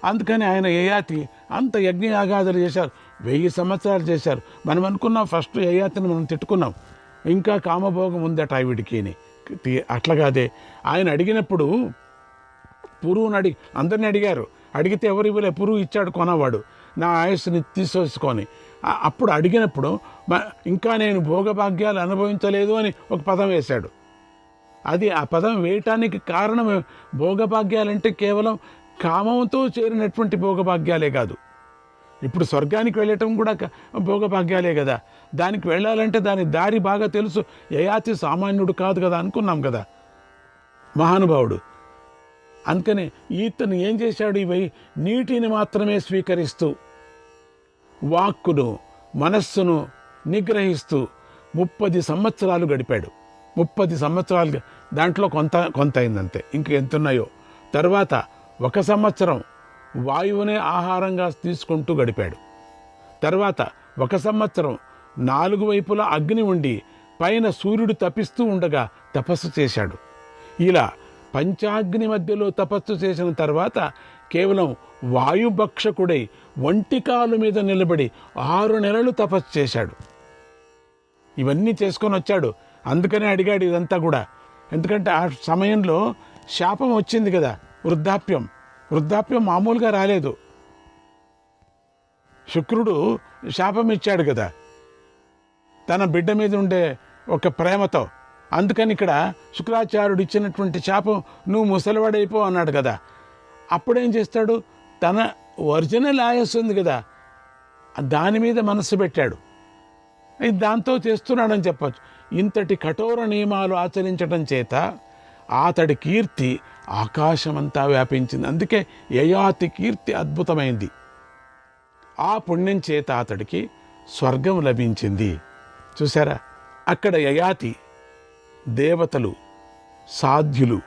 అందుకని ఆయన యయాతి అంత యజ్ఞయాగాదులు చేశారు, 1000 సంవత్సరాలు చేశారు. మనం అనుకున్నాం ఫస్ట్ యయాతిని మనం తిట్టుకున్నాం, ఇంకా కామభోగం ఉందట ఆవిడికి. అట్లా కాదే. ఆయన అడిగినప్పుడు పురువుని అందరిని అడిగారు. అడిగితే ఎవరు ఇవ్వలే, పురువు ఇచ్చాడు కొనవాడు, నా ఆయుస్సుని తీసేసుకొని. అప్పుడు అడిగినప్పుడు ఇంకా నేను భోగభాగ్యాలు అనుభవించలేదు అని ఒక పదం వేశాడు. అది ఆ పదం వేయటానికి కారణం, భోగభాగ్యాలంటే కేవలం కామంతో చేరినటువంటి భోగభాగ్యాలే కాదు. ఇప్పుడు స్వర్గానికి వెళ్ళటం కూడా భోగభాగ్యాలే కదా. దానికి వెళ్ళాలంటే దాని దారి బాగా తెలుసు. యయాతి సామాన్యుడు కాదు కదా అనుకున్నాం కదా, మహానుభావుడు. అందుకని ఈతను ఏం చేశాడు, ఇవి నీటిని మాత్రమే స్వీకరిస్తూ వాక్కును మనస్సును నిగ్రహిస్తూ 30 సంవత్సరాలు గడిపాడు. 30 సంవత్సరాలు, దాంట్లో కొంత అయిందంతే, ఇంక ఎంతున్నాయో. తర్వాత 1 సంవత్సరం వాయువునే ఆహారంగా తీసుకుంటూ గడిపాడు. తర్వాత 1 సంవత్సరం 4 వైపులా అగ్ని ఉండి పైన సూర్యుడు తపిస్తూ ఉండగా తపస్సు చేశాడు. ఇలా పంచాగ్ని మధ్యలో తపస్సు చేసిన తర్వాత కేవలం వాయుభక్షకుడై ఒంటికాలు మీద నిలబడి 6 నెలలు తపస్సు చేశాడు. ఇవన్నీ చేసుకొని వచ్చాడు. అందుకనే అడిగాడు ఇదంతా కూడా. ఎందుకంటే ఆ సమయంలో శాపం వచ్చింది కదా, వృద్ధాప్యం మామూలుగా రాలేదు. శుక్రుడు శాపం ఇచ్చాడు కదా తన బిడ్డ మీద ఉండే ఒక ప్రేమతో. అందుకని ఇక్కడ శుక్రాచార్యుడు ఇచ్చినటువంటి శాపం, నువ్వు ముసలివాడైపో అన్నాడు కదా. అప్పుడేం చేస్తాడు, తన ఒరిజినల్ ఆయస్సు ఉంది కదా దాని మీద మనస్సు పెట్టాడు. దాంతో చేస్తున్నాడని చెప్పచ్చు. ఇంతటి కఠోర నియమాలు ఆచరించడం చేత అతడి కీర్తి ఆకాశమంతా వ్యాపించింది. అందుకే యయాతి కీర్తి అద్భుతమైంది. ఆ పుణ్యం చేత అతడికి స్వర్గం లభించింది. చూసారా, అక్కడ యయాతి దేవతలు, సాధ్యులు,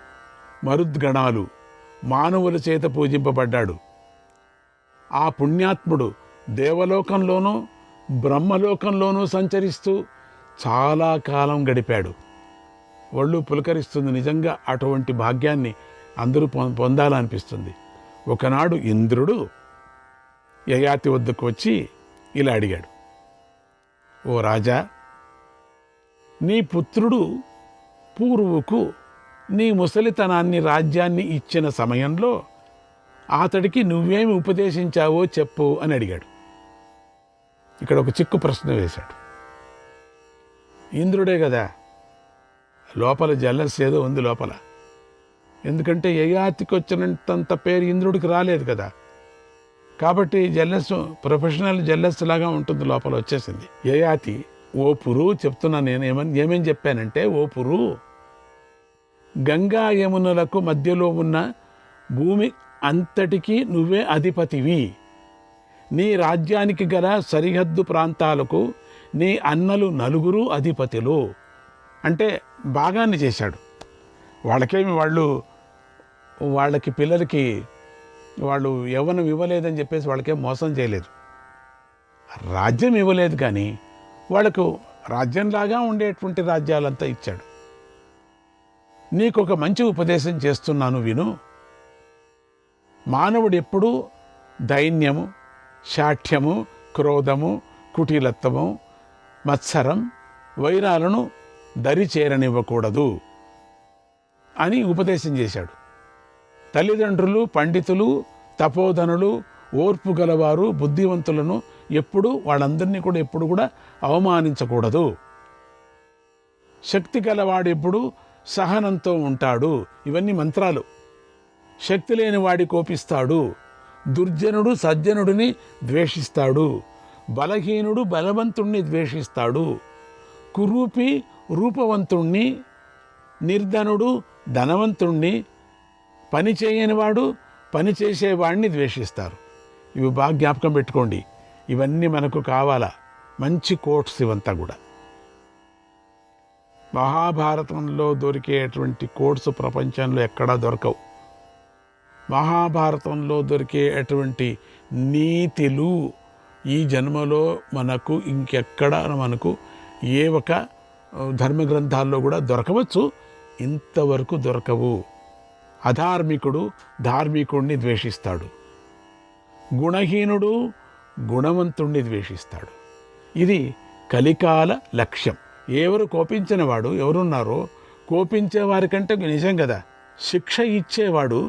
మరుద్గణాలు, మానవుల చేత పూజింపబడ్డాడు. ఆ పుణ్యాత్ముడు దేవలోకంలోనూ బ్రహ్మలోకంలోనూ సంచరిస్తూ చాలా కాలం గడిపాడు. ఒళ్ళు పులకరిస్తుంది నిజంగా. అటువంటి భాగ్యాన్ని అందరూ పొందాలనిపిస్తుంది. ఒకనాడు ఇంద్రుడు యయాతి వద్దకు వచ్చి ఇలా అడిగాడు, ఓ రాజా, నీ పుత్రుడు పూర్వుకు నీ ముసలితనాన్ని రాజ్యాన్ని ఇచ్చిన సమయంలో అతడికి నువ్వేమి ఉపదేశించావో చెప్పు అని అడిగాడు. ఇక్కడ ఒక చిక్కు ప్రశ్న వేశాడు. ఇంద్రుడే కదా, లోపల జల్లస్ ఏదో ఉంది లోపల. ఎందుకంటే యయాతికి వచ్చినంత పేరు ఇంద్రుడికి రాలేదు కదా, కాబట్టి జల్లస్, ప్రొఫెషనల్ జల్లస్ లాగా ఉంటుంది, లోపల వచ్చేసింది. యయాతి, ఓ పురు చెప్తున్నా నేను ఏమేం చెప్పానంటే, ఓ పురు, గంగా యమునులకు మధ్యలో ఉన్న భూమి అంతటికీ నువ్వే అధిపతివి. నీ రాజ్యానికి గల సరిహద్దు ప్రాంతాలకు నీ అన్నలు 4 అధిపతులు. అంటే బాగాన్ని చేశాడు. వాళ్ళకేమి వాళ్ళకి పిల్లలకి వాళ్ళు యవ్వనం ఇవ్వలేదని చెప్పేసి వాళ్ళకేం మోసం చేయలేదు. రాజ్యం ఇవ్వలేదు కానీ వాళ్ళకు రాజ్యంలాగా ఉండేటువంటి రాజ్యాలంతా ఇచ్చాడు. నీకు ఒక మంచి ఉపదేశం చేస్తున్నాను విను. మానవుడు ఎప్పుడూ దైన్యము, శాఠ్యము, క్రోధము, కుటిలత్వము, మత్సరం, వైరాలను దరి చేరనివ్వకూడదు అని ఉపదేశం చేశాడు. తల్లిదండ్రులు, పండితులు, తపోధనులు, ఓర్పు గలవారు, బుద్ధివంతులను వాళ్ళందరినీ కూడా ఎప్పుడు కూడా అవమానించకూడదు. శక్తి గలవాడు ఎప్పుడు సహనంతో ఉంటాడు. ఇవన్నీ మంత్రాలు. శక్తి లేని వాడి కోపిస్తాడు. దుర్జనుడు సజ్జనుడిని ద్వేషిస్తాడు. బలహీనుడు బలవంతుణ్ణి ద్వేషిస్తాడు. కురూపి రూపవంతుణ్ణి, నిర్ధనుడు ధనవంతుణ్ణి, పని చేయనివాడు పని చేసేవాడిని ద్వేషిస్తారు. ఇవి బాగా జ్ఞాపకం పెట్టుకోండి. ఇవన్నీ మనకు కావాలా, మంచి కోట్స్ ఇవంతా కూడా. మహాభారతంలో దొరికేటువంటి కోడ్స్ ప్రపంచంలో ఎక్కడా దొరకవు. మహాభారతంలో దొరికేటువంటి నీతులు ఈ జన్మలో మనకు ఇంకెక్కడ మనకు ఏ ఒక ధర్మ గ్రంథాల్లో కూడా దొరకవచ్చు, ఇంతవరకు దొరకవు. అధార్మికుడు ధార్మికుడిని ద్వేషిస్తాడు, గుణహీనుడు గుణవంతుణ్ణి ద్వేషిస్తాడు. ఇది కలికాల లక్ష్యం. ఎవరు కోపించిన వాడు ఎవరున్నారో కోపించే వారికంటే నిజం కదా, శిక్ష ఇచ్చేవాడు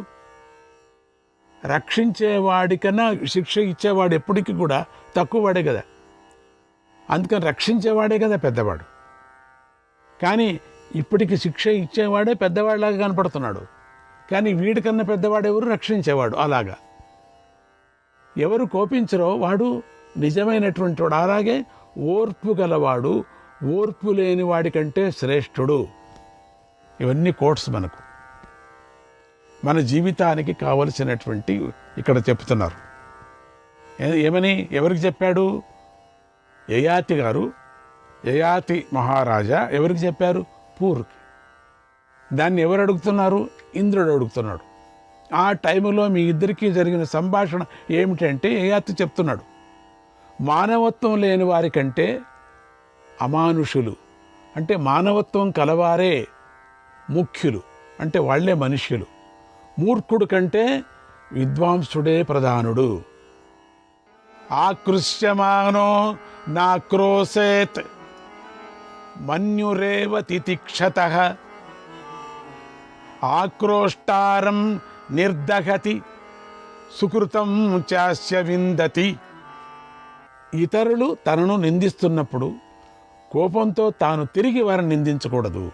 రక్షించేవాడికన్నా శిక్ష ఇచ్చేవాడు ఎప్పటికీ కూడా తక్కువవాడే కదా. అందుకని రక్షించేవాడే కదా పెద్దవాడు. కానీ ఇప్పటికి శిక్ష ఇచ్చేవాడే పెద్దవాడిలాగా కనపడుతున్నాడు. కానీ వీడికన్నా పెద్దవాడు ఎవరు? రక్షించేవాడు. అలాగా ఎవరు కోపించరో వాడు నిజమైనటువంటి వాడు. అలాగే ఓర్పు గలవాడు ఓర్పు లేని వాడికంటే శ్రేష్ఠుడు. ఇవన్నీ కోట్స్ మనకు మన జీవితానికి కావలసినటువంటి ఇక్కడ చెప్తున్నారు. ఏమని ఎవరికి చెప్పాడు? యయాతి గారు, యయాతి మహారాజా ఎవరికి చెప్పారు? పూర్కి. దాన్ని ఎవరు అడుగుతున్నారు? ఇంద్రుడు అడుగుతున్నాడు. ఆ టైంలో మీ ఇద్దరికీ జరిగిన సంభాషణ ఏమిటంటే యయాతి చెప్తున్నాడు, మానవత్వం లేని వారికంటే అమానుషులు అంటే మానవత్వం కలవారే ముఖ్యులు, అంటే వాళ్లే మనుష్యులు. మూర్ఖుడు కంటే విద్వాంసుడే ప్రధానుడు. ఆకృష్యమానో నాక్రోశేత్ మన్యురేవ తితిక్షతః ఆక్రోష్టారం నిర్దహతి సుకృతం చాస్య విందతి. ఇతరులు తనను నిందిస్తున్నప్పుడు కోపంతో తాను తిరిగి వారిని నిందించకూడదు.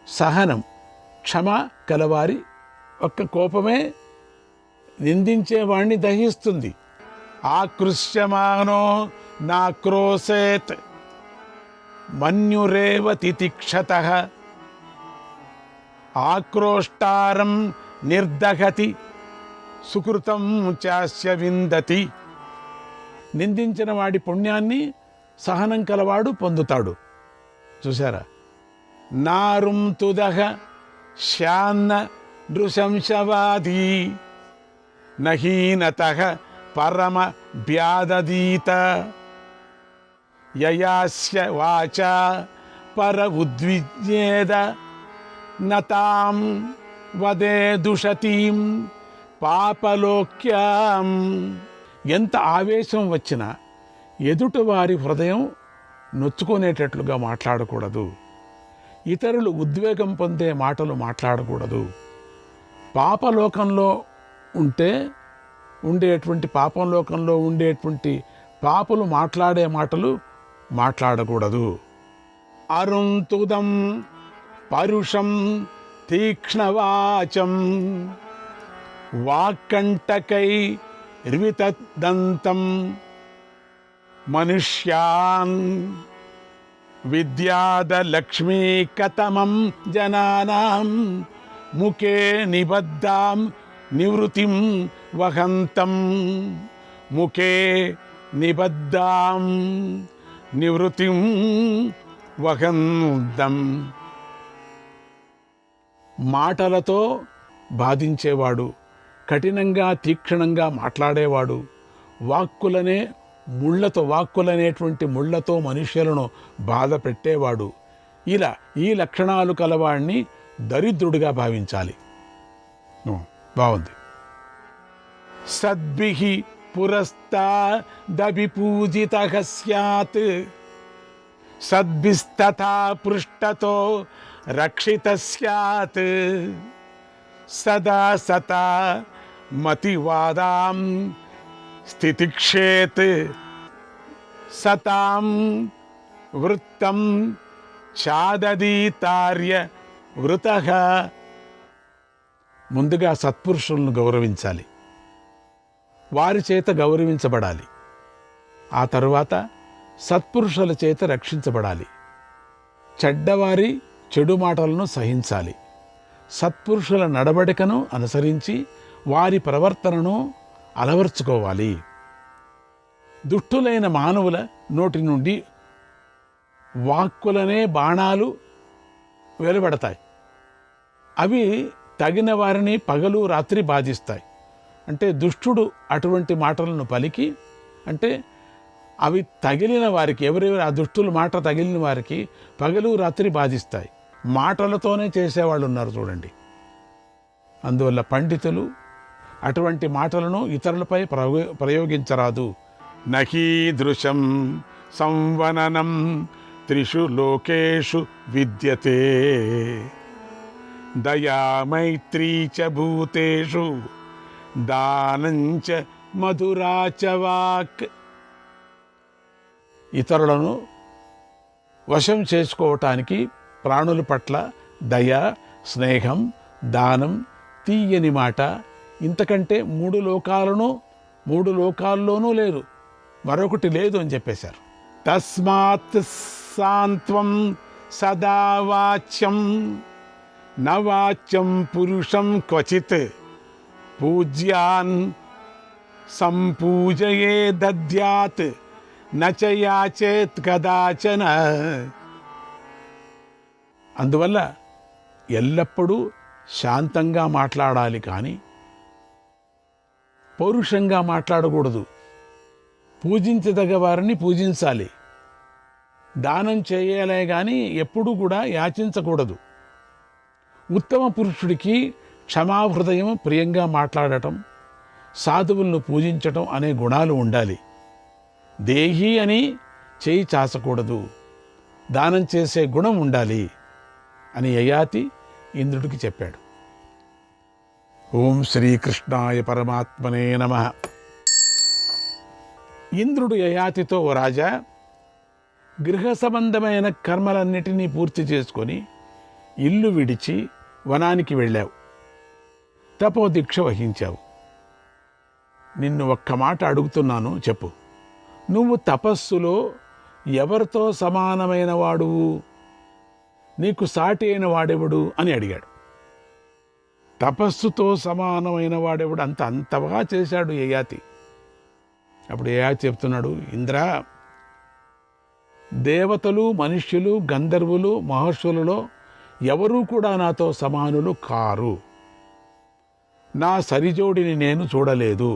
సహనం, క్షమ కలవారి ఒక్క కోపమే నిందించేవాణ్ణి దహిస్తుంది. ఆకృష్యమానో నాక్రోశేత్ మన్యురేవ తితిక్షతః ఆక్రోష్టారం నిర్దహతి సుకృతం చాస్య విందతి. నిందించిన వాడి పుణ్యాన్ని సహనం కలవాడు పొందుతాడు. చూసారా? నారుం తుదహ శాన్న నృశంసవాదీ నహీనతః పరమ వ్యాదదీత యయాస్య వాచా పర ఉద్విజ్ఞేద నతాం వదేదుషతీం పాపలోక్యాం. ఎంత ఆవేశం వచ్చినా ఎదుటి వారి హృదయం నొచ్చుకునేటట్లుగా మాట్లాడకూడదు. ఇతరులు ఉద్వేగం పొందే మాటలు మాట్లాడకూడదు. పాపలోకంలో ఉండేటువంటి పాపలు మాట్లాడే మాటలు మాట్లాడకూడదు. అరుంతుదం పరుషం తీక్ష్ణవాచం వాక్కంటకై ర్వితదంతం మనుష్యాన్ విద్యాదలక్ష్మీ కతమం జనానాం ముఖే నిబద్ధాం నివృత్తిం వహంతం. ముఖే నిబద్ధాం నివృత్తిం వహంతం. మాటలతో బాధించేవాడు, కఠినంగా తీక్షణంగా మాట్లాడేవాడు, వాక్కులనేటువంటి ముళ్ళతో మనుష్యులను బాధ పెట్టేవాడు, ఇలా ఈ లక్షణాలు కలవాడిని దరిద్రుడిగా భావించాలి. బాగుంది. సద్భిః పురస్తాదభిపూజితః స్యాత్ సద్భిస్తథా పృష్టతో రక్షితః స్యాత్ సదా సతా మతివాదాం స్థితిక్షేత్ సతాం వృత్తం చాదదీతార్య వృతః. ముందుగా సత్పురుషులను గౌరవించాలి, వారి చేత గౌరవించబడాలి. ఆ తరువాత సత్పురుషుల చేత రక్షించబడాలి. చెడ్డవారి చెడు మాటలను సహించాలి. సత్పురుషుల నడవడికను అనుసరించి వారి ప్రవర్తనను అలవర్చుకోవాలి. దుష్టులైన మానవుల నోటి నుండి వాక్కులనే బాణాలు వెలువడతాయి. అవి తగిన వారిని పగలు రాత్రి బాధిస్తాయి. అంటే దుష్టుడు అటువంటి మాటలను పలికి, అంటే అవి తగిలిన వారికి, ఎవరెవరు ఆ దుష్టుల మాట తగిలిన వారికి పగలు రాత్రి బాధిస్తాయి. మాటలతోనే చేసేవాళ్ళు ఉన్నారు చూడండి. అందువల్ల పండితులు అటువంటి మాటలను ఇతరులపై ప్రయోగించరాదు. నకీదృశం సంవననం త్రిషు లోకేషు విద్యతే దయా మైత్రీ చ భూతేషు దానంచ మధురాచ వాక్. ఇతరులను వశం చేసుకోవటానికి ప్రాణుల పట్ల దయ, స్నేహం, దానం, తీయని మాట, ఇంతకంటే మూడు లోకాల్లోనూ లేదు, మరొకటి లేదు అని చెప్పేశారు. తస్మాత్ సాంత్వం సదా వాచ్యం నవాచ్యం పురుషం క్వచిత్ పూజ్యాన్ సంపూజయే దద్యాత్ నచయాచేత్ కదాచన. అందువల్ల ఎల్లప్పుడూ శాంతంగా మాట్లాడాలి, కానీ పౌరుషంగా మాట్లాడకూడదు. పూజించదగ్గ వారిని పూజించాలి, దానం చేయాలే కానీ ఎప్పుడూ కూడా యాచించకూడదు. ఉత్తమ పురుషుడికి క్షమాహృదయం, ప్రియంగా మాట్లాడటం, సాధువులను పూజించటం అనే గుణాలు ఉండాలి. దేహి అని చేయి చాచకూడదు, దానం చేసే గుణం ఉండాలి అని యయాతి ఇంద్రుడికి చెప్పాడు. ఓం శ్రీకృష్ణాయ పరమాత్మనే నమః. ఇంద్రుడు యయాతితో, ఓ రాజా, గృహ సంబంధమైన కర్మలన్నిటినీ పూర్తి చేసుకొని ఇల్లు విడిచి వనానికి వెళ్ళావు, తపోదీక్ష వహించావు. నిన్ను ఒక్క మాట అడుగుతున్నాను, చెప్పు. నువ్వు తపస్సులో ఎవరితో సమానమైన వాడువు? నీకు సాటి అయిన వాడెవడు అని అడిగాడు. తపస్సుతో సమానమైన వాడెవడు? అంతగా చేశాడు యయాతి. అప్పుడు యయాతి చెప్తున్నాడు, ఇంద్ర, దేవతలు, మనుష్యులు, గంధర్వులు, మహర్షులలో ఎవరూ కూడా నాతో సమానులు కారు. నా సరిజోడిని నేను చూడలేదు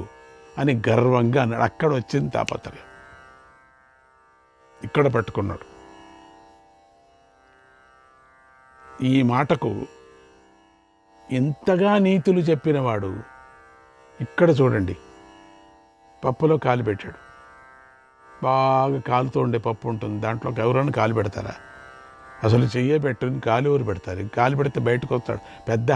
అని గర్వంగా అన్నాడు. అక్కడ వచ్చింది తాపత్రయం, ఇక్కడ పట్టుకున్నాడు. ఈ మాటకు ఎంతగా నీతులు చెప్పినవాడు ఇక్కడ చూడండి, పప్పులో కాలు పెట్టాడు. బాగా కాలుతూ ఉండే పప్పు ఉంటుంది, దాంట్లో ఎవరైనా కాలు పెడతారా? అసలు చెయ్యే పెట్టుని కాలు ఎవరు పెడతారు? కాలు పెడితే బయటకు వస్తాడు. పెద్ద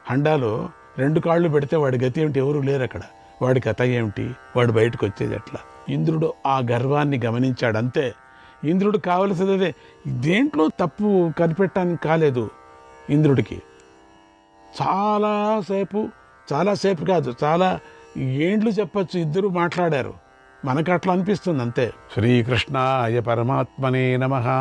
హండాలో 2 కాళ్ళు పెడితే వాడి గతి ఏమిటి? ఎవరు లేరు అక్కడ. వాడి కథ ఏమిటి? వాడు బయటకు వచ్చేది ఎట్లా? ఇంద్రుడు ఆ గర్వాన్ని గమనించాడు. అంతే, ఇంద్రుడు కావలసినదే. దేంట్లో కనిపెట్టడానికి కాలేదు ఇంద్రుడికి. చాలాసేపు కాదు, చాలా ఏండ్లు చెప్పచ్చు ఇద్దరు మాట్లాడారు. మనకు అట్లా అనిపిస్తుంది అంతే. శ్రీకృష్ణాయ పరమాత్మనే నమః.